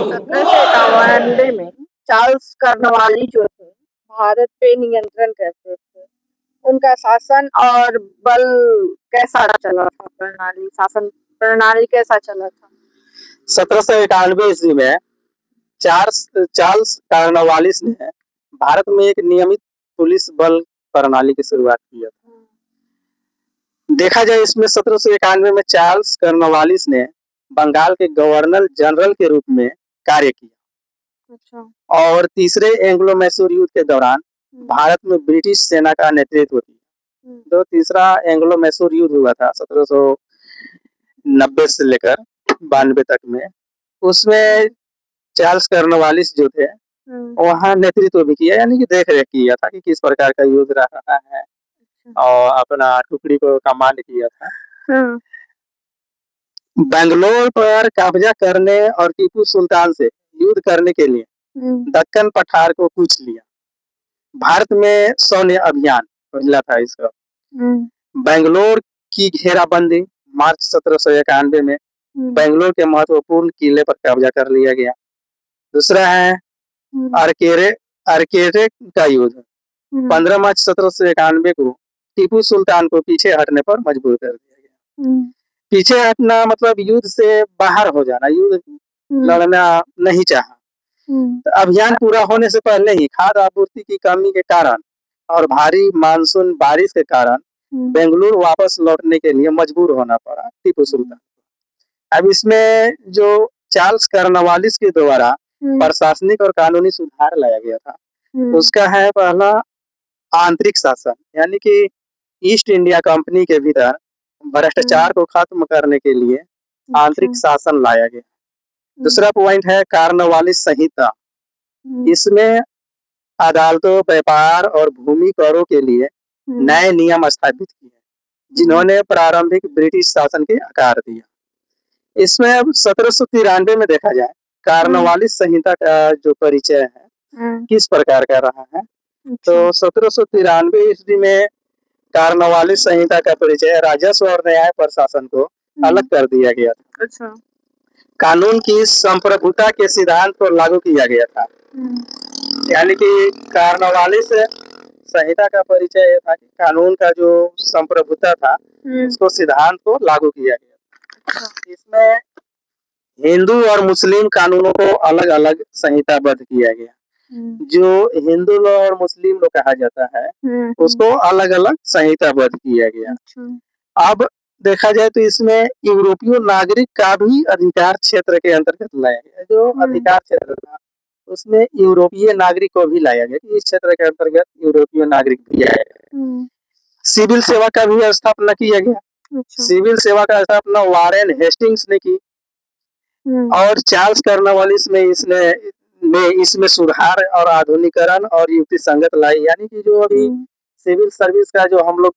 1791 में चार्ल्स कर्नवाली जो थे, भारत पे नियंत्रण करते थे। उनका शासन और बल कैसा चला था? शासन प्रणाली कैसा चला था? 1791 ईस्वी में चार्ल्स कार्नवालिस ने भारत में एक नियमित पुलिस बल प्रणाली की शुरुआत की था। देखा जाए इसमें 1791 में चार्ल्स कार्नवालिस ने बंगाल के गवर्नर जनरल के रूप में कार्य किया। अच्छा। और तीसरे एंग्लो मैसूर युद्ध के दौरान भारत में ब्रिटिश सेना का नेतृत्व किया। जो तीसरा एंग्लो मैसूर युद्ध हुआ था 1790 से लेकर 92 तक में, उसमें चार्ल्स कर्नवालिस जो थे वहाँ नेतृत्व भी किया, यानी कि देख रेख किया था कि किस प्रकार का युद्ध रहा है, और अपना टुकड़ी को कमांड किया था। बेंगलोर पर कब्जा करने और टीपू सुल्तान से युद्ध करने के लिए दक्कन पठार को कूच लिया। भारत में सैन्य अभियान पहला था इसका। बेंगलोर की घेराबंदी मार्च 1791 में बेंगलोर के महत्वपूर्ण किले पर कब्जा कर लिया गया। दूसरा है अरकेरे का युद्ध 15 मार्च 1791 को टीपू सुल्तान को पीछे हटने पर मजबूर कर दिया गया। पीछे हटना मतलब युद्ध से बाहर हो जाना, युद्ध लड़ना नहीं चाहा। तो अभियान पूरा होने से पहले ही खाद्य आपूर्ति की कमी के कारण और भारी मानसून बारिश के कारण बेंगलुरु वापस लौटने के लिए मजबूर होना पड़ा टीपू सुल्तान। अब इसमें जो चार्ल्स कर्नवालिस के द्वारा प्रशासनिक और कानूनी सुधार लाया गया था, उसका है पहला आंतरिक शासन, यानी कि ईस्ट इंडिया कंपनी के भीतर भ्रष्टाचार को खत्म करने के लिए आंतरिक शासन लाया गया। दूसरा पॉइंट है कार्नवालिस संहिता। इसमें अदालतों, व्यापार और भूमि करों के लिए नए नियम स्थापित किए, जिन्होंने प्रारंभिक ब्रिटिश शासन के आकार दिया। इसमें अब 1793 में देखा जाए कार्नवालिस संहिता का जो परिचय है किस प्रकार का रहा है, तो 1793 ईस्वी में कार्नवालिस संहिता का परिचय राजस्व और न्याय प्रशासन को अलग कर दिया गया था। अच्छा। कानून की संप्रभुता के सिद्धांत को लागू किया गया था। यानी कि कार्नवालिस संहिता का परिचय यह था कि कानून का जो संप्रभुता था उसको सिद्धांत को लागू किया गया। इसमें हिंदू और मुस्लिम कानूनों को अलग अलग संहिताबद्ध किया गया। जो हिंदू लॉ और मुस्लिम लॉ कहा जाता है उसको अलग अलग संहिताबद्ध किया गया। अब देखा जाए तो इसमें यूरोपीय नागरिक का भी अधिकार क्षेत्र के अंतर्गत लाया गया। जो अधिकार क्षेत्र था उसमें यूरोपीय नागरिक को भी लाया गया, इस क्षेत्र के अंतर्गत यूरोपीय नागरिक भी आया गया। सिविल सेवा का भी स्थापना किया गया। सिविल सेवा का स्थापना वारेन हेस्टिंग्स ने की। और चार्ल्स कर्नवालिस में इसमें सुधार और आधुनिकीकरण और युक्ति संगत लाई, यानी कि जो अभी सिविल सर्विस का जो हम लोग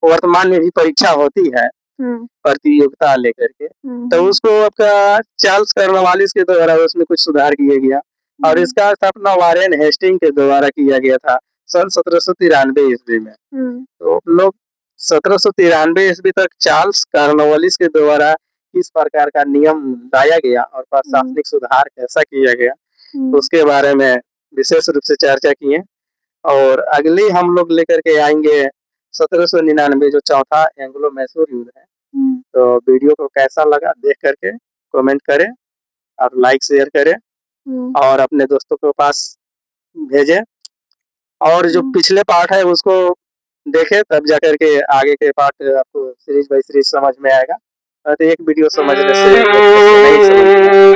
वर्तमान में भी परीक्षा होती है प्रतियोगिता लेकर के, तो उसको आपका चार्ल्स कर्नवालिस के द्वारा उसमें कुछ सुधार किया गया। और इसका स्थापना वारेन हेस्टिंग के द्वारा किया गया था सन 1793 ईस्वी में। तो लोग 1793 ईस्वी तक चार्ल्स कर्नवालिस के द्वारा किस प्रकार का नियम लाया गया और प्रशासनिक सुधार कैसा किया गया उसके बारे में विशेष रूप से चर्चा किए। और अगली हम लोग लेकर के आएंगे 1799 जो चौथा एंग्लो मैसूर युद्ध है। तो वीडियो को कैसा लगा देख करके कमेंट करें और लाइक शेयर करें और अपने दोस्तों के पास भेजें। और जो पिछले पार्ट है उसको देखें, तब जाकर के आगे के पार्ट आपको सीरीज बाय सीरीज समझ में आएगा। तो एक वीडियो समझने से नहीं समझ